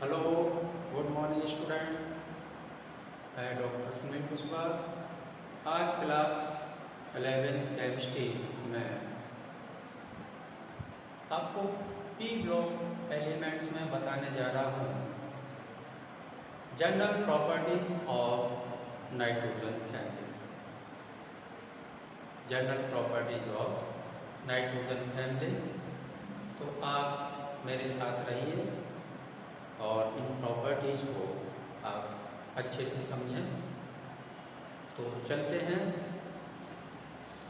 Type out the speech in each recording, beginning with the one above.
Hello, good morning student. मैं doctor Sunil Kushwaha. आज class 11th chemistry में आपको पी ब्लॉक एलिमेंट्स में बताने जा रहा हूँ general properties of nitrogen family. General properties of nitrogen family. तो आप मेरे साथ रहिए और इन प्रॉपर्टीज को आप अच्छे से समझें। तो चलते हैं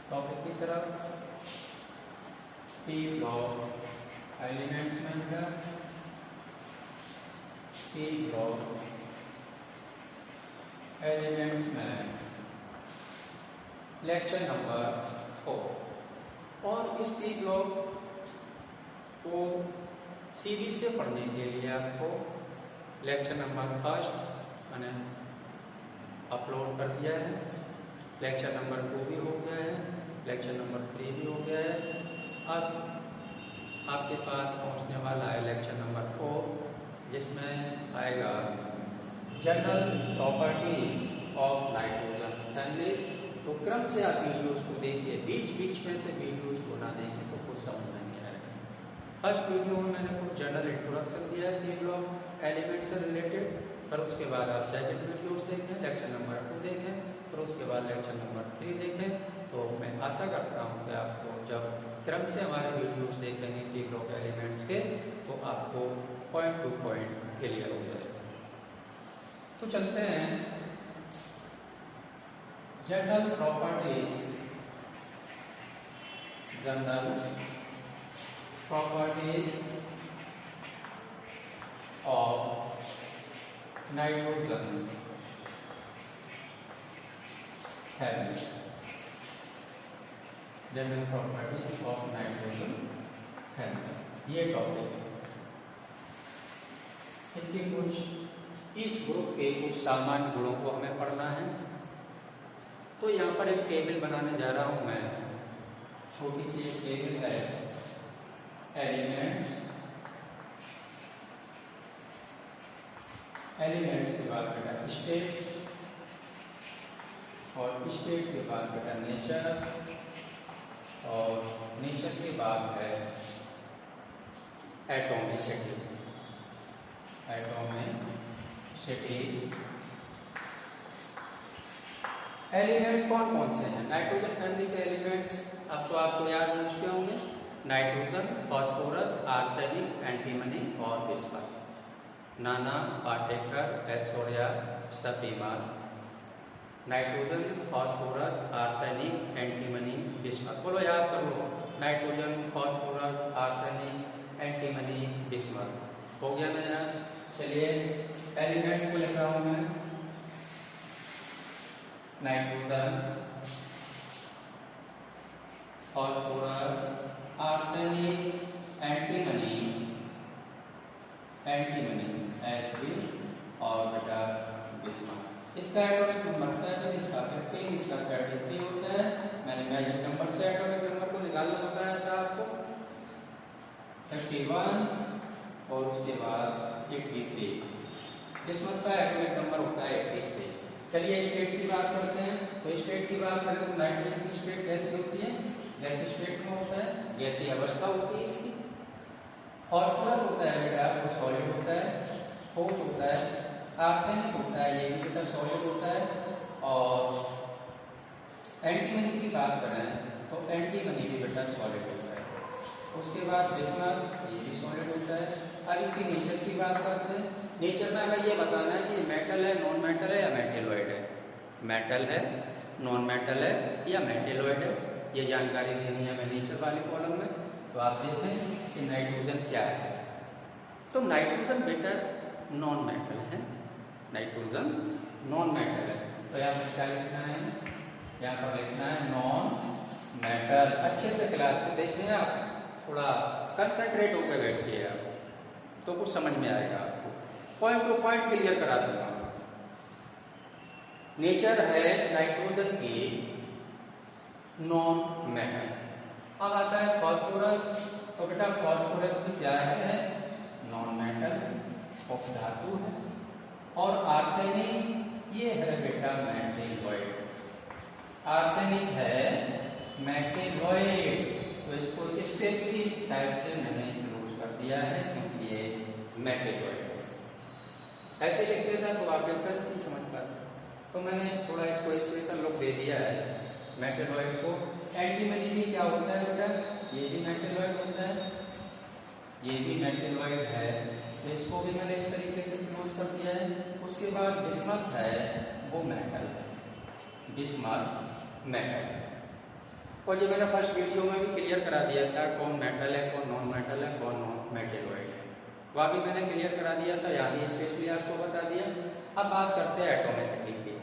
टॉपिक की तरफ। पी ब्लॉक एलिमेंट्स में बेटा पी ब्लॉक एलिमेंट्स में लेक्चर नंबर 4। और इस पी ब्लॉक को सीरीज से पढ़ने के लिए आपको लेक्चर नंबर 1 मैंने अपलोड कर दिया है। लेक्चर नंबर 2 भी हो गया है, लेक्चर नंबर 3 भी हो गया है। अब आपके पास पहुंचने वाला है लेक्चर नंबर 4, जिसमें आएगा general properties of nitrogen families. तो क्रम से आप वीडियोस को देखिए, बीच बीच में से वीडियोस को ना देखें तो कुछ समझ नहीं आएगा। फर्स्ट वीडियो में मैंने कुछ जनरल इंट्रोडक्शन दिया है पी ब्लॉक एलिमेंट से रिलेटेड, फिर उसके बाद आप सेकंड वीडियोस देखें, लेक्चर नंबर 2 देखें, फिर उसके बाद लेक्चर नंबर 3 देखें। तो मैं आशा करता हूँ कि आपको जब क्रम से हमारे वीडियोस देखेंगे पी ब्लॉक एलिमेंट्स के, तो आपको पॉइंट टू पॉइंट क्लियर हो जाएगा। तो चलते हैं general properties of nitrogen family. General properties of nitrogen family, ये टॉपिक है। इनके कुछ इस ग्रुप के कुछ सामान्य गुणों को हमें पढ़ना है। तो यहाँ पर एक टेबल बनाने जा रहा हूँ मैं, छोटी सी एक टेबल है एलिमेंट्स के बाद बेटा स्टेट, और स्टेट के बाद बेटा नेचर, और नेचर के बाद है एटॉमिसिटी। एलिमेंट्स कौन कौन से हैं नाइट्रोजन फैमिली के एलिमेंट्स? अब तो आपको याद हो चुके होंगे, नाइट्रोजन, फास्फोरस, आर्सेनिक, एंटीमनी और बिस्मथ। नाना, पाटेकर, ऐश्वर्या, सतीमान। Nitrogen, phosphorus, arsenic, antimony, bismuth. बोलो, याद कर लो, nitrogen, phosphorus, arsenic, antimony, bismuth. हो गया ना यार? चलिए एलिमेंट्स को लिख रहा हूं मैं। Nitrogen, phosphorus, arsenic, antimony Sb और बेटा बिस्मथ। इसका एटॉमिक नंबर 7, इसका 15, इसका 33 होता है। मैंने मैजिक नंबर से एटॉमिक नंबर को निकालना बताया था आपको, 51 और उसके बाद 83। बिस्मथ का एटॉमिक नंबर होता है 83। चलिए स्टेट की बात करते हैं। तो स्टेट की बात करें तो नाइट्रोजन की स्टेट कैसी होती है? गैस स्टेट में होता है, गैसीय अवस्था होती है इसकी। फास्फोरस होता है बेटा वो सॉलिड होता है, ठोस होता है। आर्सेनिक होता है, ये भी बेटा सॉलिड होता है। और एंटीमनी की बात करें तो एंटीमनी भी बेटा सॉलिड होता है। उसके बाद बिस्मथ, ये भी सॉलिड होता है। अब इसकी नेचर की बात करते हैं। नेचर में हमें ये बताना है कि मेटल है, नॉन मेटल है या मेटेलॉइड है। मेटल है, नॉन मेटल है या मेटेलॉइड है, ये जानकारी देनी है हमें नेचर वाले कॉलम में। तो आप देखें कि नाइट्रोजन क्या है। तो नाइट्रोजन बेटा नॉन मेटल है, नाइट्रोजन नॉन मेटल है। तो यहाँ पर क्या लिखना है? यहाँ पर लिखना है नॉन मेटल। अच्छे से क्लास में देखिए, आप थोड़ा कंसंट्रेट होकर बैठिए आप, तो कुछ समझ में आएगा आपको। पॉइंट टू पॉइंट क्लियर करा दूंगा। नेचर है नाइट्रोजन की नॉन मेटल। अब आता है फास्फोरस। तो बेटा फास्फोरस भी क्या है? Non metal. उपधातु है। और आर्सेनिक ये है बेटा मेटेलॉइड, आर्सेनिक है मेटेलॉइड। तो इसको स्पेशली इस टाइप से मैंने यूज कर दिया है क्योंकि ये मेटेलॉइड है। ऐसे लिख देता तो आप डिफरेंस नहीं समझ पाते, तो मैंने थोड़ा इसको स्पेशल लुक दे दिया है मेटेलॉइड को। एंटीमनी भी क्या होता है बेटा, ये भी मेटेलॉइड होता है, ये भी मेटेलॉइड है, तो इसको भी मैंने इस तरीके से यूज कर दिया है। उसके बाद बिस्मथ है, वो मेटल है, बिस्मथ मेटल। और जो मैंने फर्स्ट वीडियो में भी क्लियर करा दिया था कौन मेटल है, कौन नॉन मेटल है, कौन नॉन मेटेलॉइड है, वह भी मैंने क्लियर करा दिया था, यहाँ भी स्पेशली आपको बता दिया। अब बात करते हैं एटोमिसिटी की।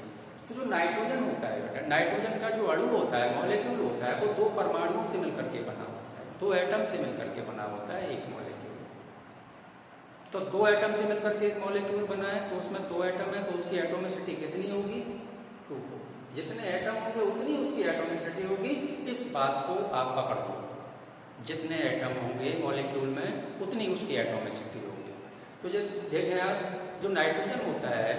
तो जो नाइट्रोजन होता है बेटा, नाइट्रोजन का जो अणु होता है, मॉलिक्यूल होता है, वो दो परमाणुओं से मिलकर के बना होता है, दो एटम से मिलकर के बना होता है एक मॉलिक्यूल। तो दो एटम से मिलकर के एक मॉलिक्यूल बना है, तो उसमें दो एटम है, तो उसकी एटोमिसिटी कितनी होगी, 2 होगी। जितने एटम होंगे उतनी उसकी एटोमिसिटी होगी, इस बात को आप पकड़ लो। जितने एटम होंगे मॉलिक्यूल में उतनी उसकी एटोमिसिटी होगी। तो जब देखें आप, जो नाइट्रोजन होता है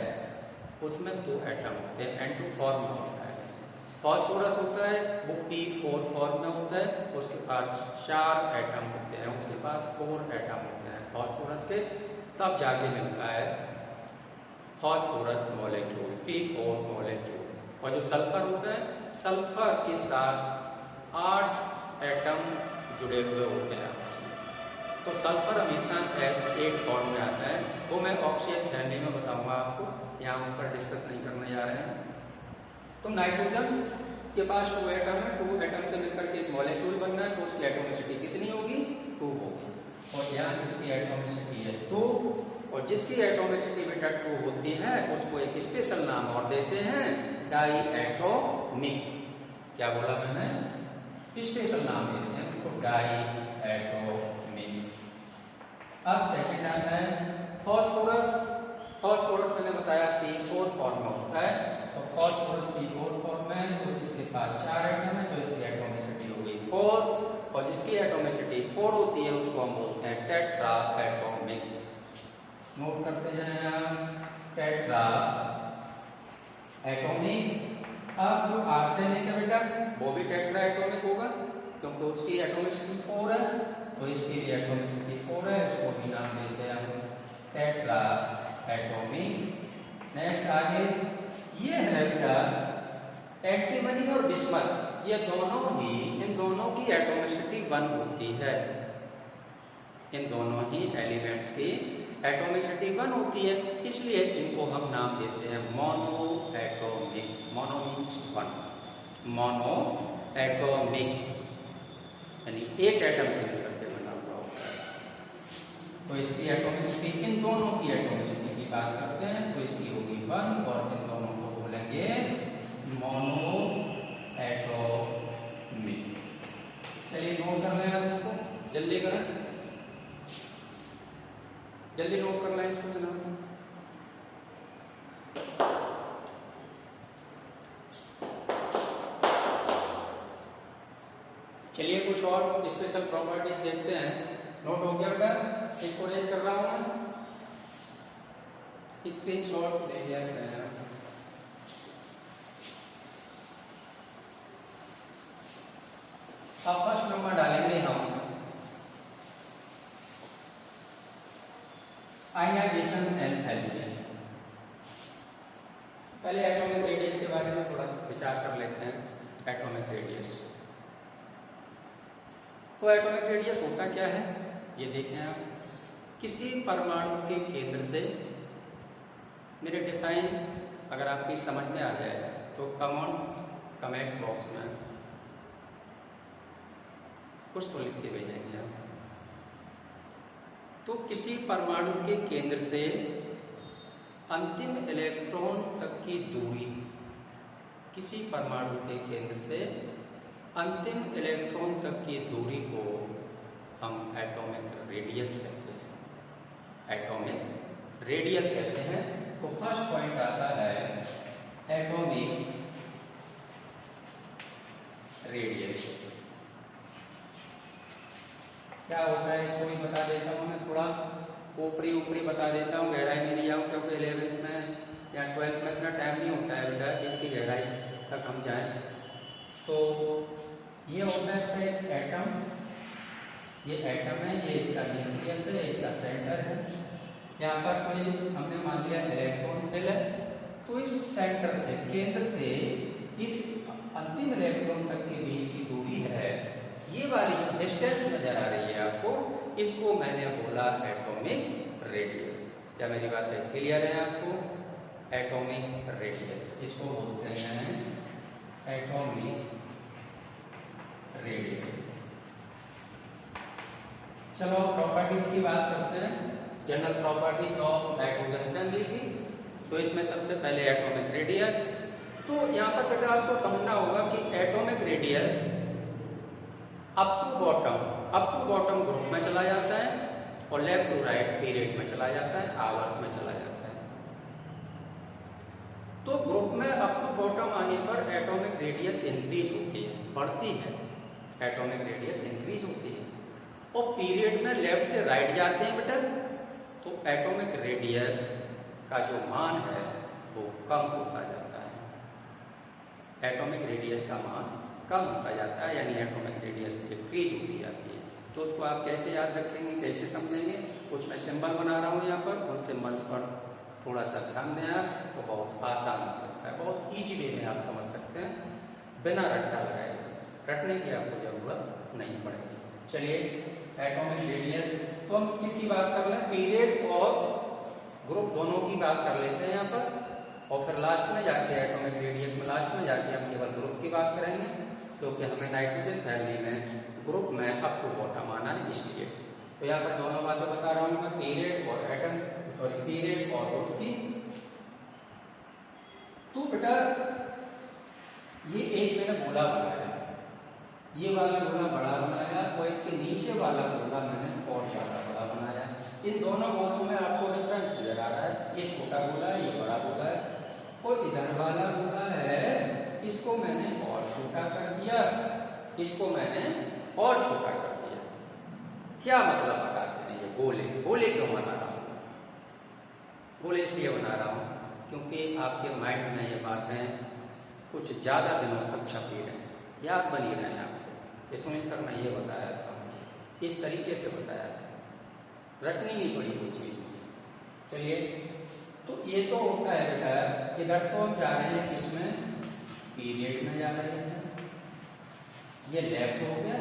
उसमें 2 एटम होते हैं, N2 फॉर्म में होता है। फास्फोरस होता है वो P4 फॉर्म में होता है, उसके पास 4 एटम होते हैं, उसके पास 4 एटम होते हैं फास्फोरस के, तब जाके मिलता है फास्फोरस मॉलिक्यूल, P4 मॉलिक्यूल। और जो सल्फर होता है, सल्फर के साथ 8 एटम जुड़े हुए होते हैं आपस में, तो सल्फर हमेशा S8 फॉर्म में आता है। वो मैं ऑक्सीजन थ्योरी में बताऊंगा आपको, यहाँ उस पर डिस्कस नहीं करने जा रहे हैं। तो नाइट्रोजन के पास 2 एटम है, 2 एटम से मिलकर के एक मॉलिक्यूल बनना है, तो उसकी एटोमिसिटी कितनी होगी, 2 होगी। और यहाँ इसकी एटोमिसिटी है 2, और जिसकी एटोमिसिटी बेटा 2 होती है उसको एक स्पेशल नाम और देते हैं, डाई एटोमिक। क्या बोला मैंने, स्पेशल नाम देते हैं उसको, डाई एटोमिक। अब सेकेंड आता है फास्फोरस। फास्फोरस मैंने बताया P4 फॉर्म में होता है, तो फास्फोरस P4 फॉर्म में, तो इसके पास 4 एटम है, तो इसकी एटोमिसिटी हो गई 4, और जिसकी एटोमिसिटी 4 होती है उसको हम बोलते हैं टेट्रा एटोमिक। नोट करते जाएं आप, टेट्रा एटोमिक। अब जो आर्सेनिक है बेटा वो भी टेट्रा एटोमिक होगा, क्योंकि उसकी एटोमिसिटी 4 है, तो इसकी भी एटोमिसिटी 4 है, इसको भी नाम देते हैं हम टेट्रा एटोमिक। नेक्स्ट आगे ये है बेटा एंटीमनी और बिस्मथ, ये दोनों ही, इन दोनों की एटोमिसिटी 1 होती है, इन दोनों ही एलिमेंट्स की एटोमिसिटी 1 होती है, इसलिए इनको हम नाम देते हैं mono atomic. Mono means 1, mono atomic यानी एक एटम से मिलकर के बना हुआ होता है। तो इसकी एटोमिसिटी, इन दोनों की एटोमिसिटी की बात करते हैं, तो इसकी होगी 1, और इन दोनों को बोलेंगे मोनो एटोमिक। चलिए नोट कर लें इसको, जल्दी करें, जल्दी नोट कर लें इसको जनाब। चलिए कुछ और स्पेशल प्रॉपर्टीज देखते हैं। नोट हो गया बेटा, इसको रेज कर रहा हूं मैं, स्क्रीनशॉट ले लिया है। अब फर्स्ट नंबर डालेंगे हम आयनाइजेशन एंथैल्पी। पहले एटॉमिक रेडियस के बारे में थोड़ा विचार कर लेते हैं। एटॉमिक रेडियस, तो एटॉमिक रेडियस होता क्या है ये देखें आप। किसी परमाणु के केंद्र से, मेरे डिफाइन अगर आपकी समझ में आ जाए तो कमेंट्स बॉक्स में कुछ तो लिख के भेजेंगे आप। तो किसी परमाणु के केंद्र से अंतिम इलेक्ट्रॉन तक की दूरी, किसी परमाणु के केंद्र से अंतिम इलेक्ट्रॉन तक की दूरी को हम एटॉमिक रेडियस कहते हैं। एटॉमिक रेडियस कहते हैं। तो फर्स्ट पॉइंट आता है एटॉमिक रेडियस। क्या होता है इसको भी बता देता हूं मैं थोड़ा। ऊपरी ऊपरी बता देता हूँ, गहराई में नहीं जाऊँ क्योंकि 11th में या 12th में इतना टाइम नहीं होता है बेटा कि इसकी गहराई तक हम जाएं। तो ये होता है एक एटम, ये एटम है, ये इसका न्यूक्लियस है, इसका सेंटर है। यहाँ पर कोई हमने मान लिया इलेक्ट्रॉन फिल है, तो इस सेंटर से, केंद्र से इस अंतिम इलेक्ट्रॉन तक के बीच की दूरी है, ये वाली डिस्टेंस नजर आ रही है आपको, इसको मैंने बोला एटॉमिक रेडियस। क्या मेरी बात है क्लियर है आपको? एटॉमिक रेडियस, इसको बोलते हैं एटॉमिक रेडियस। चलो प्रॉपर्टीज की बात करते हैं, general properties of nitrogen family की। तो इसमें सबसे पहले एटॉमिक रेडियस। तो यहाँ पर बेटा आपको समझना होगा कि atomic radius up to bottom group में चला जाता है और लेफ्ट टू राइट पीरियड में चला जाता है, आवर्त में चला जाता है। तो ग्रुप में अप टू बॉटम आने पर एटॉमिक रेडियस इंक्रीज होती है, बढ़ती है, एटॉमिक रेडियस इंक्रीज होती है। और पीरियड में लेफ्ट से राइट जाते हैं बेटा, तो एटॉमिक रेडियस का जो मान है वो कम होता जाता है। एटॉमिक रेडियस का मान कम होता जाता है, यानी एटॉमिक रेडियस डिक्रीज होती जाती है। तो उसको आप कैसे याद रखेंगे, कैसे समझेंगे? कुछ मैं सिंबल बना रहा हूँ यहाँ पर, उन सिंबल्स पर थोड़ा सा ध्यान दें आप, तो बहुत आसान हो सकता है, बहुत ईजी वे में आप समझ सकते हैं बिना रट्टा लगाए। रटने की आपको जरूरत नहीं पड़ेगी। चलिए एटॉमिक रेडियस, तो हम किसकी बात कर रहे हैं? पीरियड और ग्रुप दोनों की बात कर लेते हैं यहाँ पर, और फिर लास्ट में जाके एटॉमिक रेडियस में लास्ट में जाके हम केवल ग्रुप की बात करेंगे, क्योंकि हमें नाइट्रोजन फैमिली में ग्रुप में अप टू बॉटम आना है इसलिए। तो यहाँ पर दोनों बातें बता रहा हूँ मैं, पीरियड और पीरियड और ग्रुप की। तो बेटा ये एक मैंने गोला बनाया, ये वाला गोला बड़ा बनाया और इसके नीचे वाला गोला मैंने और ज्यादा बड़ा बनाया। इन दोनों गोलों में आपको डिफरेंस नजर आ रहा है, ये छोटा गोला है, ये बड़ा गोला है, और इधर वाला गोला है, इसको मैंने और छोटा कर दिया, इसको मैंने और छोटा कर दिया। क्या मतलब बताते हैं ये गोले? गोले क्यों बना रहा हूँ? गोले इसलिए बना रहा हूँ क्योंकि आपके माइंड में ये बातें कुछ ज्यादा दिनों तक छपी रहे, याद बनी रहे आपको। इसमें तक मैं ये बताया था, इस तरीके से बताया था, रटनी नहीं पड़ी कोई चीज। चलिए, तो ये तो होता है बेटा, इधर तो हम जा रहे हैं किसमें? पीरियड में जा रहे हैं, ये लेफ्ट हो गया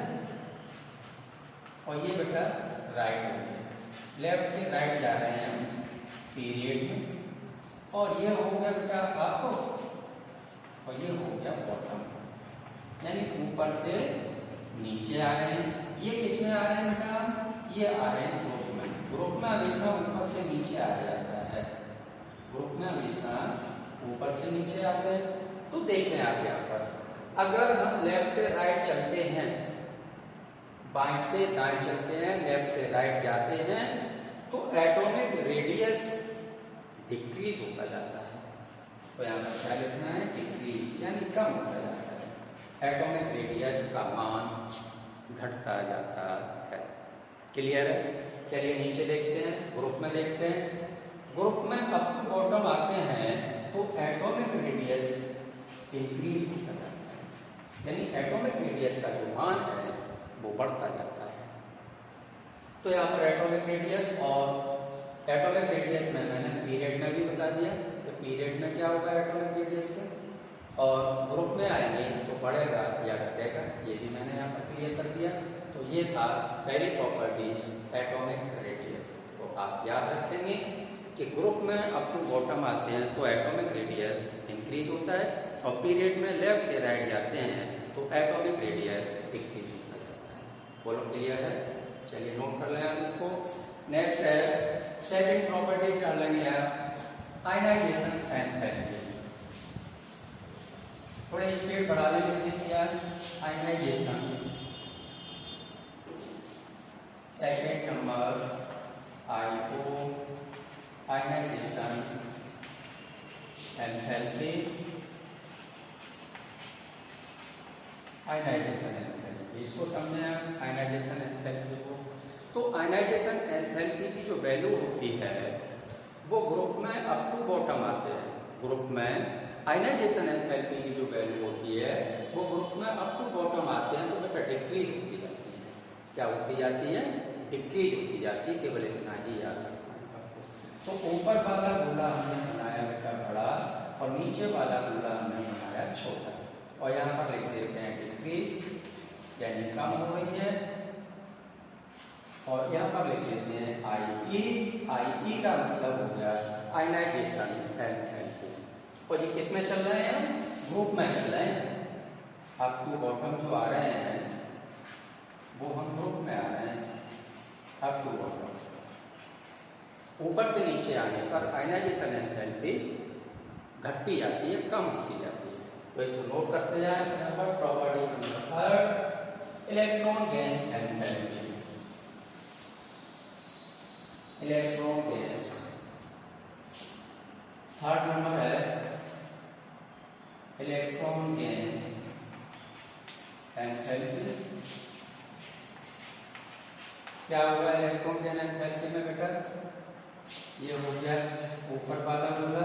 और ये बेटा राइट हो गया। लेफ्ट से राइट जा रहे हैं हम पीरियड में, और ये हो गया बेटा आपको, और ये हो गया बॉटम, यानी ऊपर से नीचे आ रहे हैं। ये किसमें आ रहे हैं बेटा? ये आ रहे हैं ग्रुप में। ग्रुप में हमेशा ऊपर से नीचे आ जाता है, ग्रुप में हमेशा ऊपर से नीचे आते हैं। तो देखें आप यहाँ पर, अगर हम लेफ्ट से राइट चलते हैं, बाएं से दाएं चलते हैं, लेफ्ट से राइट जाते हैं, तो एटॉमिक रेडियस डिक्रीज होता जाता है। तो यहाँ पर क्या लिखना है? डिक्रीज, यानी कम होता जाता है। एटॉमिक रेडियस का मान घटता जाता है। क्लियर है? चलिए नीचे देखते हैं, ग्रुप में देखते हैं। ग्रुप में अप टू बॉटम आते हैं तो एटॉमिक रेडियस इंक्रीज होता जाता है, यानी एटॉमिक रेडियस का जो मान है वो बढ़ता जाता है। तो यहाँ पर एटॉमिक रेडियस, और एटॉमिक रेडियस में मैंने पीरियड में भी बता दिया, तो पीरियड में क्या होगा एटॉमिक रेडियस के, और ग्रुप में आएंगे तो बढ़ेगा या घटेगा, ये भी मैंने यहाँ पर क्लियर कर दिया। तो ये था पहली प्रॉपर्टीज एटॉमिक रेडियस। तो आप याद रखेंगे कि ग्रुप में अप टू बॉटम आते हैं तो एटॉमिक रेडियस इंक्रीज होता है, और पीरियड में लेफ्ट से राइट जाते हैं तो एटॉमिक रेडियस डिक्रीज होता जाता है। बोलो क्लियर है? चलिए नोट कर लें आप इसको। नेक्स्ट है सेकंड प्रॉपर्टी जान लेंगे आप, आयनाइजेशन एंड एनर्जी। थोड़े स्पीड बढ़ा ले लिखने की यार। Ionisation, second number IO, ionisation enthalpy, ionisation enthalpy, इसको समझें आप आयनाइजेशन एंथैल्पी को। तो आयनाइजेशन एंथैल्पी की जो वैल्यू होती है वो ग्रुप में अप टू बॉटम आते हैं। ग्रुप में आयनाइजेशन एंथैल्पी की जो वैल्यू होती है वो ग्रुप में अप टू बॉटम आते हैं तो बेटा डिक्रीज होती जाती है। क्या होती जाती है? डिक्रीज होती जाती है। केवल इतना ही याद रखना है आपको। तो ऊपर वाला गोला हमने बनाया बेटा बड़ा और नीचे वाला गोला हमने बनाया छोटा, और यहाँ पर लिख देते हैं डिक्रीज यानी कम हो रही है, और यहाँ पर लिख देते हैं आई ई का मतलब हो गया आयनाइजेशन एंथैल्पी। और ये किस में चल रहे हैं? ग्रुप में चल रहे हैं। अप टू बॉटम जो आ रहे हैं वो हम ग्रुप में आ रहे हैं। अप टू बॉटम ऊपर से नीचे आने पर आयनाइजेशन एंथैल्पी घटती जाती है, कम होती जाती है। तो इसको नोट करते जाए। Property number third, electron gain enthalpy. Electron gain third number है इलेक्ट्रॉन गेन एंथैल्पी। क्या होगा इलेक्ट्रॉन गेन एंथैल्पी में बेटा? ये हो गया ऊपर वाला गोला,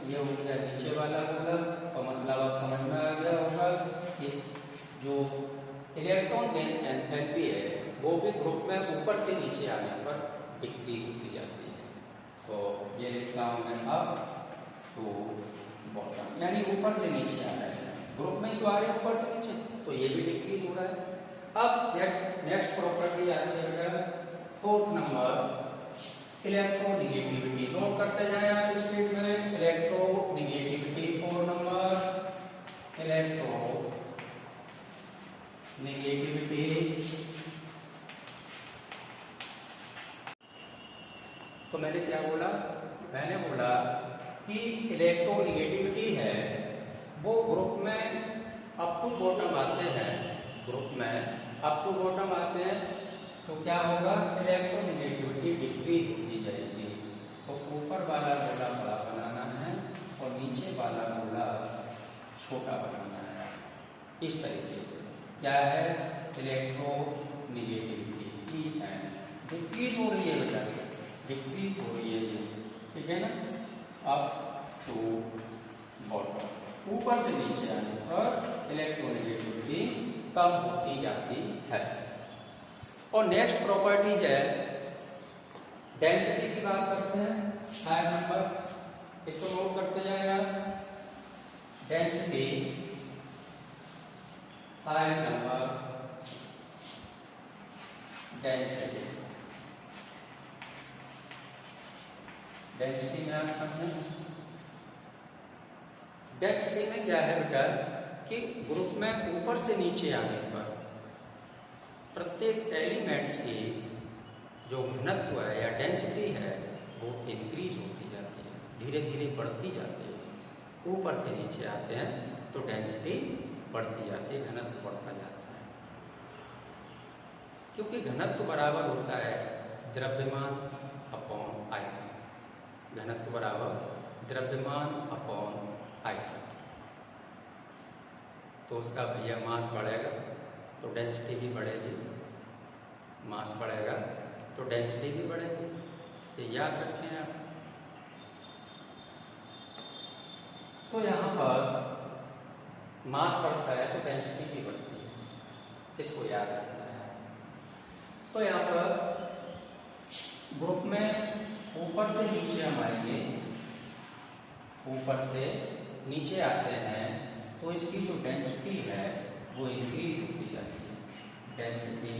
ये हो गया नीचे वाला गोला, तो मतलब अब समझ में आ गया होगा कि जो इलेक्ट्रॉन गेन एंथैल्पी है वो भी ग्रुप में ऊपर से नीचे आने पर डिक्रीज होती जाती है। तो ये लिखता हूं मैं अप टू बॉटम, यानी ऊपर से नीचे आ रहा है। ग्रुप में ही तो आ रहे हैं ऊपर से नीचे, तो ये भी डिक्रीज हो रहा है। अब नेक्स्ट प्रॉपर्टी आती है फोर्थ नंबर, इलेक्ट्रोनिगेटिविटी। नोट करते जाए आप स्पीड में। Electronegativity 4 number, electronegativity. तो मैंने क्या बोला? मैंने बोला कि इलेक्ट्रोनिगेटिविटी है वो ग्रुप में अप टू बॉटम आते हैं। ग्रुप में अप टू बॉटम आते हैं तो क्या होगा? इलेक्ट्रोनिगेटिविटी डिक्रीज होती जाएगी। तो ऊपर वाला गोला बड़ा बनाना है और नीचे वाला गोला छोटा बनाना है। इस तरीके से क्या है? इलेक्ट्रोनिगेटिविटी की है डिक्रीज हो रही है बेटा, डिक्रीज हो रही है ये, ठीक है ना? अप टू बॉटम ऊपर से नीचे आने पर इलेक्ट्रोनिगेटिविटी कम होती जाती है। और नेक्स्ट प्रॉपर्टी है डेंसिटी की बात करते हैं। 5 नंबर, इसको नोट करते जाएगा। Density 5 number, density. डेंसिटी में आप समझें, डेंसिटी में क्या है बेटा कि ग्रुप में ऊपर से नीचे आने पर प्रत्येक एलिमेंट्स की जो घनत्व है या डेंसिटी है वो इंक्रीज होती जाती है, धीरे धीरे बढ़ती जाती है। ऊपर से नीचे आते हैं तो डेंसिटी बढ़ती जाती है, घनत्व बढ़ता जाता है। क्योंकि घनत्व बराबर होता है द्रव्यमान अपॉन आयतन। घनत्व बराबर द्रव्यमान अपॉन आयतन। तो उसका भैया मास बढ़ेगा तो डेंसिटी भी बढ़ेगी, मास बढ़ेगा तो डेंसिटी भी बढ़ेगी। ये याद रखें आप। तो यहाँ पर मास बढ़ता है तो डेंसिटी भी बढ़ती है, इसको याद रखना है। तो यहाँ पर ग्रुप में ऊपर से नीचे हम आएंगे, ऊपर से नीचे आते हैं तो इसकी जो डेंसिटी है वो इंक्रीज होती जाती है। डेंसिटी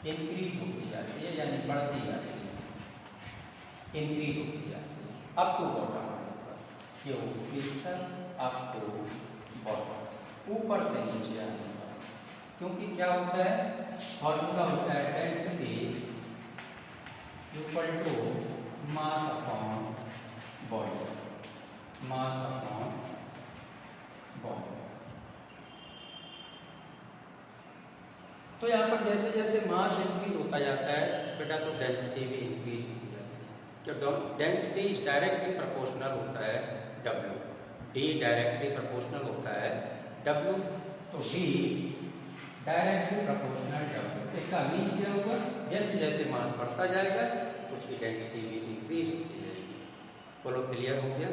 इंक्रीज होती जाती है यानी बढ़ती जाती है, इंक्रीज होती जाती है। अप टू बॉटम ये फिक्सन अप टू बॉटम, ऊपर से नीचे आने पर। क्योंकि क्या होता है? फॉर्मूला होता है density equal to mass upon volume, mass upon volume. तो यहाँ पर जैसे जैसे मास इंक्रीज होता जाता है बेटा तो डेंसिटी भी इंक्रीज होती जाती है। जो डेंसिटी इज डायरेक्टली प्रोपोर्शनल होता है W, D डायरेक्टली प्रोपोर्शनल होता है W, तो D डायरेक्टली प्रोपोर्शनल W। इसका मीन्स क्या होगा? जैसे जैसे मास बढ़ता जाएगा उसकी डेंसिटी भी इंक्रीज होती जाएगी। बोलो क्लियर हो गया?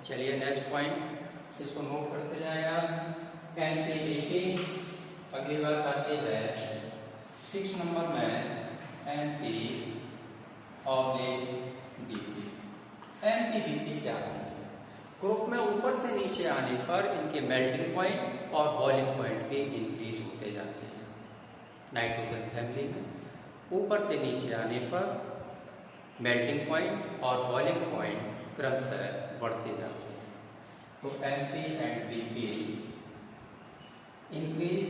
चलिए नेक्स्ट पॉइंट इसको नोट करते जाएं आप। NPDP अगली बात आती है 6 नंबर में NP/BP। NPBP क्या है? ग्रुप में ऊपर से नीचे आने पर इनके मेल्टिंग पॉइंट और बॉइलिंग पॉइंट भी इंक्रीज होते जाते हैं। नाइट्रोजन फैमिली में ऊपर से नीचे आने पर मेल्टिंग पॉइंट और बॉइलिंग पॉइंट क्रमशः बढ़ते जाते हैं। तो NP एंड BP इंक्रीज,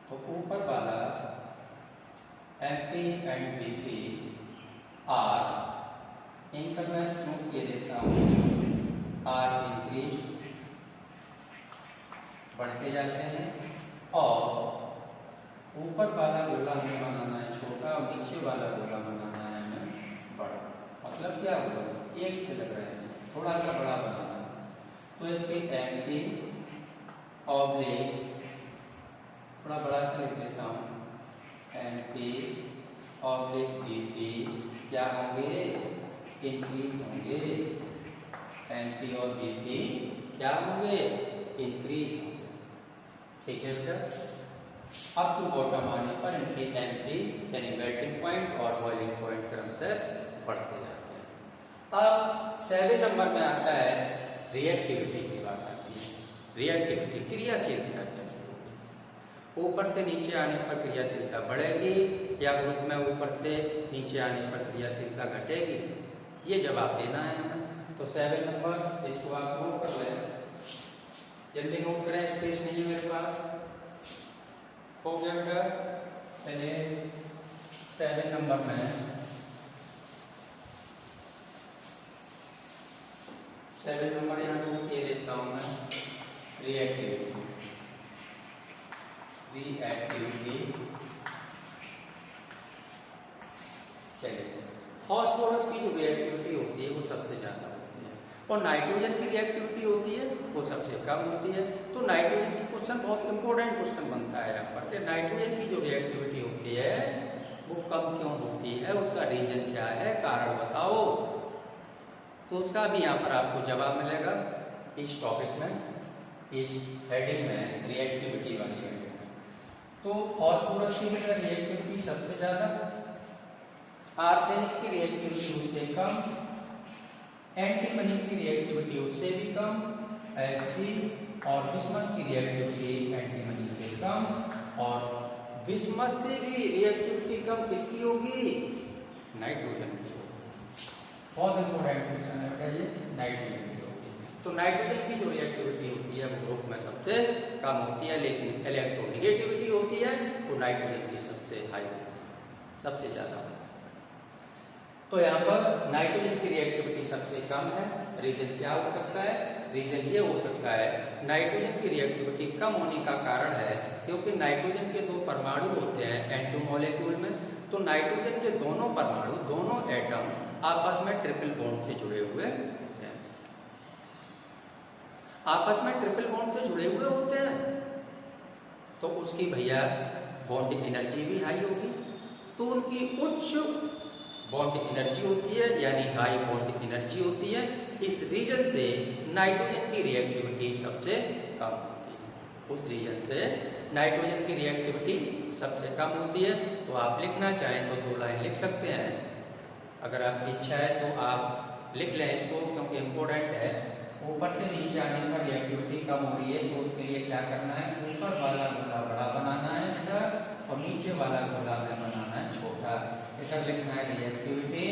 तो ऊपर वाला NP एंड BP आर इनका मैं नोट किए देता हूँ, आर इंक्रीज बढ़ते जाते हैं और ऊपर वाला गोला हमें बनाना है छोटा और नीचे वाला गोला बनाना है हमें बड़ा। मतलब क्या होगा? एक से लग रहे हैं, थोड़ा सा बड़ा बनाना है। तो इसके NP ऑब्लिक थोड़ा बड़ा सा लिख देता हूँ, NP ऑब्लिक BP क्या होंगे? इंक्रीज होंगे। NP और BP क्या होंगे? इंक्रीज होंगे। ठीक है बेटा? अब टू बॉटम आने पर इनकी NP यानी मेल्टिंग पॉइंट और बॉइलिंग पॉइंट क्रमशः बढ़ते जाते हैं। अब 7 नंबर में आता है रिएक्टिविटी की बात आती है। रिएक्टिविटी क्रियाशीलता कैसे होगी? ऊपर से नीचे आने पर क्रियाशीलता बढ़ेगी या ग्रुप में ऊपर से नीचे आने पर क्रियाशीलता घटेगी? ये जवाब देना है हमें। तो 7 नंबर इसको आप नोट कर लें, जल्दी नोट करें, स्पेस नहीं है मेरे पास। हो गया बेटा? चलिए 7 नंबर में 7 नंबर यहाँ नोट किए देता हूँ मैं, रिएक्टिविटी। चलिए फास्फोरस की जो रिएक्टिविटी होती है वो सबसे ज्यादा होती है और नाइट्रोजन की रिएक्टिविटी होती है वो सबसे कम होती है। तो नाइट्रोजन की क्वेश्चन बहुत इंपॉर्टेंट क्वेश्चन बनता है यहाँ पर कि नाइट्रोजन की जो रिएक्टिविटी होती है वो कम क्यों होती है, उसका रीजन क्या है, कारण बताओ। तो उसका भी यहाँ पर आपको जवाब मिलेगा इस टॉपिक में, इस हेडिंग में, रिएक्टिविटी वाली हेडिंग में। तो फास्फोरस की रिएक्टिविटी सबसे ज्यादा, आर्सेनिक की रिएक्टिविटी उससे कम, एंटीमनी की रिएक्टिविटी उससे भी कम, Sp और बिस्मथ की रिएक्टिविटी एंटीमनी से कम, और बिस्मथ से भी रिएक्टिविटी कम किसकी होगी? नाइट्रोजन की होगी। बहुत इंपॉर्टेंट क्वेश्चन है बेटा ये, नाइट्रोजन की होगी। तो नाइट्रोजन की जो रिएक्टिविटी होती है वो ग्रुप में सबसे कम होती है, लेकिन इलेक्ट्रोनेगेटिविटी होती है तो नाइट्रोजन की सबसे हाई होती है, सबसे ज्यादा। तो यहाँ पर नाइट्रोजन की रिएक्टिविटी सबसे कम है। रीजन क्या हो सकता है? रीजन ये हो सकता है नाइट्रोजन की रिएक्टिविटी कम होने का कारण है क्योंकि नाइट्रोजन के 2 परमाणु होते हैं N2 मॉलिक्यूल में। तो नाइट्रोजन के दोनों परमाणु, दोनों एटम आपस में ट्रिपल बॉन्ड से जुड़े हुए हैं, आपस में ट्रिपल बॉन्ड से जुड़े हुए होते हैं। तो उसकी भैया बॉन्ड एनर्जी भी हाई होगी, तो उनकी उच्च बॉन्ड एनर्जी होती है यानी हाई बॉन्ड एनर्जी होती है। इस रीजन से नाइट्रोजन की रिएक्टिविटी सबसे कम होती है, उस रीजन से नाइट्रोजन की रिएक्टिविटी सबसे कम होती है। तो आप लिखना चाहें तो 2 लाइन लिख सकते हैं, अगर आपकी इच्छा है तो आप लिख लें इसको क्योंकि इम्पोर्टेंट है। ऊपर से नीचे आने पर रिएक्टिविटी कम हो रही है तो उसके लिए क्या करना है? ऊपर वाला गोला बड़ा बनाना है बेटा और नीचे वाला गोला में बनाना है छोटा। इधर लिखना है रिएक्टिविटी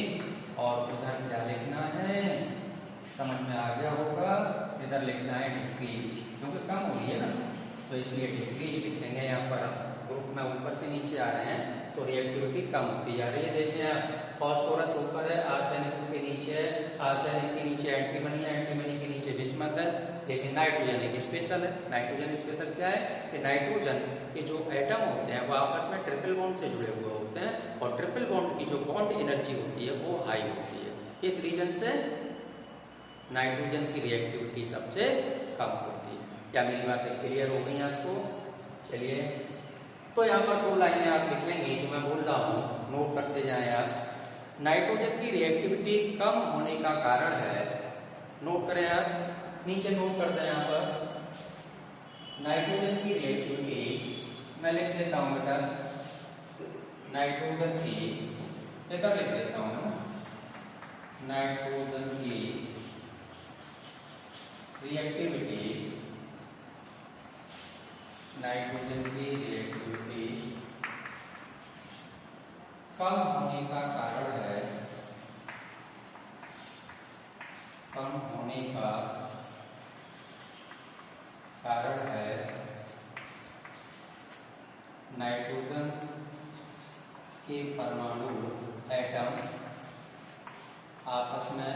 और उधर क्या लिखना है, समझ में आ गया होगा। इधर लिखना है डिक्रीज, क्योंकि कम हो रही है ना तो इसलिए डिक्रीज लिख देंगे। यहाँ पर ग्रुप में ऊपर से नीचे आ रहे हैं तो रिएक्टिविटी कम होती जा रही है। देखिए आप, फास्फोरस ऊपर है, आर्सेनिक उसके नीचे है, आर्सेनिक के नीचे एंटीमनी है, एंटीमनी के नीचे बिस्मथ है, लेकिन नाइट्रोजन एक स्पेशल है। नाइट्रोजन स्पेशल क्या है कि नाइट्रोजन के जो एटम होते हैं वो आपस में ट्रिपल बॉन्ड से जुड़े हुए होते हैं और ट्रिपल बॉन्ड की जो बॉन्ड एनर्जी होती है वो हाई होती है। इस रीजन से नाइट्रोजन की रिएक्टिविटी सबसे कम होती है। क्या मेरी बातें क्लियर हो गई आपको? चलिए तो यहाँ पर 2 लाइनें आप लिख लेंगे जो मैं बोल रहा हूँ, नोट करते जाएं आप। नाइट्रोजन की रिएक्टिविटी कम होने का कारण है, नोट करें आप, नीचे नोट कर दें यहाँ पर। नाइट्रोजन की रिएक्टिविटी मैं लिख देता हूँ बेटा, नाइट्रोजन की इधर लिख देता हूँ ना, नाइट्रोजन की रिएक्टिविटी, नाइट्रोजन की रिएक्टिविटी कम होने का कारण है, कम होने का कारण है नाइट्रोजन के परमाणु एटम्स आपस में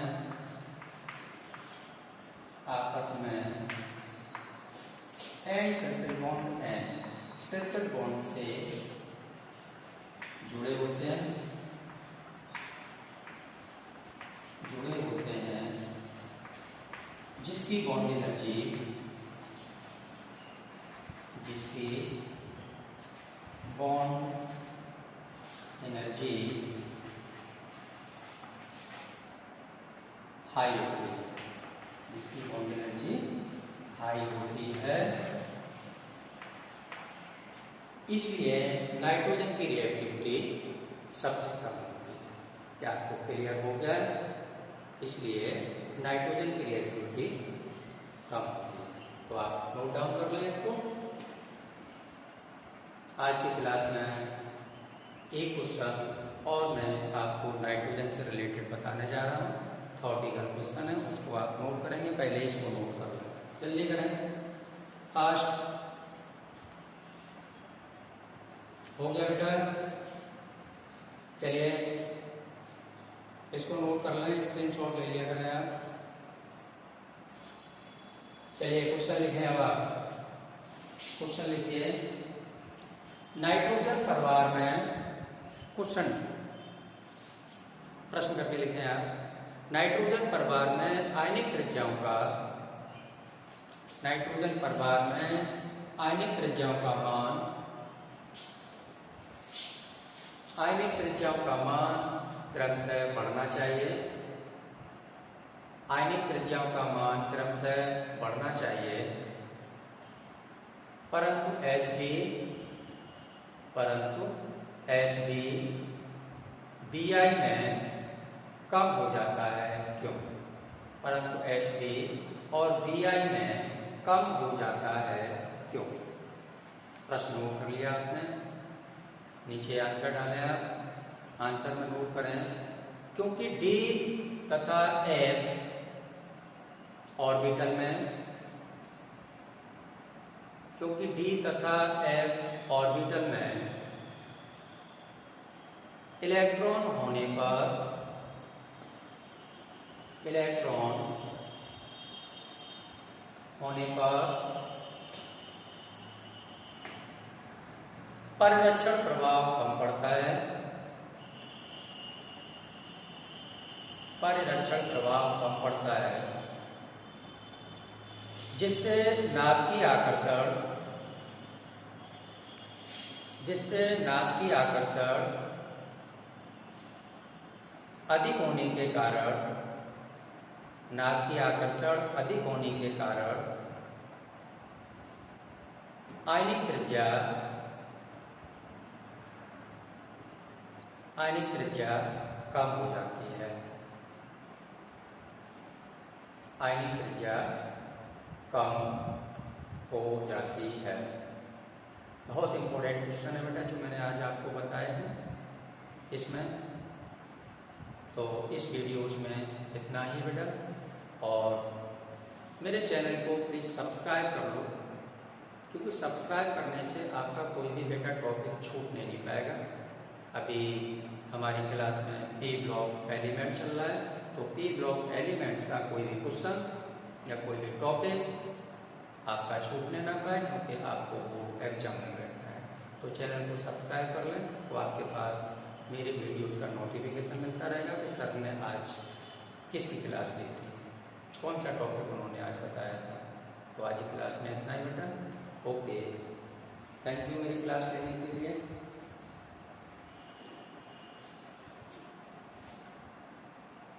एंड ट्रिपल बॉन्ड से जुड़े होते हैं, जिसकी बॉन्ड एनर्जी हाई होती है, जिसकी बॉन्ड एनर्जी हाई होती है। इसलिए नाइट्रोजन की रिएक्टिविटी सबसे कम होती है। क्या आपको क्लियर हो गया? इसलिए नाइट्रोजन की रिएक्टिविटी कम होती है। तो आप नोट डाउन कर लें इसको। आज की क्लास में एक क्वेश्चन और मैं आपको नाइट्रोजन से रिलेटेड बताने जा रहा हूँ। थॉटिकल क्वेश्चन है, उसको आप नोट करेंगे। पहले इसको नोट कर लो, जल्दी करें, फास्ट। हो गया बेटा? चलिए इसको नोट कर लें, स्क्रीनशॉट ले लिया करें आप। चलिए क्वेश्चन लिखें। अब आप क्वेश्चन लिखिए, नाइट्रोजन परिवार में क्वेश्चन प्रश्न करके लिखें आप। नाइट्रोजन परिवार में आयनिक त्रिज्याओं का, नाइट्रोजन परिवार में आयनिक त्रिज्याओं का मान, आयनिक त्रिज्याओं का मान क्रमशः बढ़ना चाहिए, आयनिक त्रिज्याओं का मान क्रमशः बढ़ना चाहिए, परंतु एस बी बीआई में कम हो जाता है। क्यों? परंतु एस बी और बीआई में कम हो जाता है, क्यों? प्रश्न नोट कर लिया आपने, नीचे आंसर डालें आप। आंसर में नोट करें, क्योंकि डी तथा एफ ऑर्बिटल में, क्योंकि डी तथा एफ ऑर्बिटल में इलेक्ट्रॉन होने पर परिरक्षण प्रभाव कम पड़ता है, परिरक्षण प्रभाव कम पड़ता है, जिससे नाभ की आकर्षण अधिक होने के कारण, नाभ की आकर्षण अधिक होने के कारण आयनिक त्रिज्या कम हो जाती है, आयनिक त्रिज्या कम हो जाती है। बहुत इंपॉर्टेंट क्वेश्चन है बेटा जो मैंने आज आपको बताए हैं इसमें। तो इस वीडियोज में इतना ही बेटा, और मेरे चैनल को प्लीज़ सब्सक्राइब कर लो, क्योंकि सब्सक्राइब करने से आपका कोई भी बेटा टॉपिक छूटने नहीं पाएगा। अभी हमारी क्लास में पी ब्लॉक एलिमेंट चल रहा है, तो पी ब्लॉक एलिमेंट्स का कोई भी क्वेश्चन या कोई भी टॉपिक आपका छूटने ना पाए, क्योंकि आपको वो एग्जाम में बैठना है। तो चैनल को सब्सक्राइब कर लें, तो आपके पास मेरे वीडियोज का नोटिफिकेशन मिलता रहेगा कि सर ने आज किसकी क्लास ली थी, कौन सा टॉपिक उन्होंने आज बताया था। तो आज की क्लास में इतना ही बेटा। ओके। थैंक यू मेरी क्लास लेने के लिए।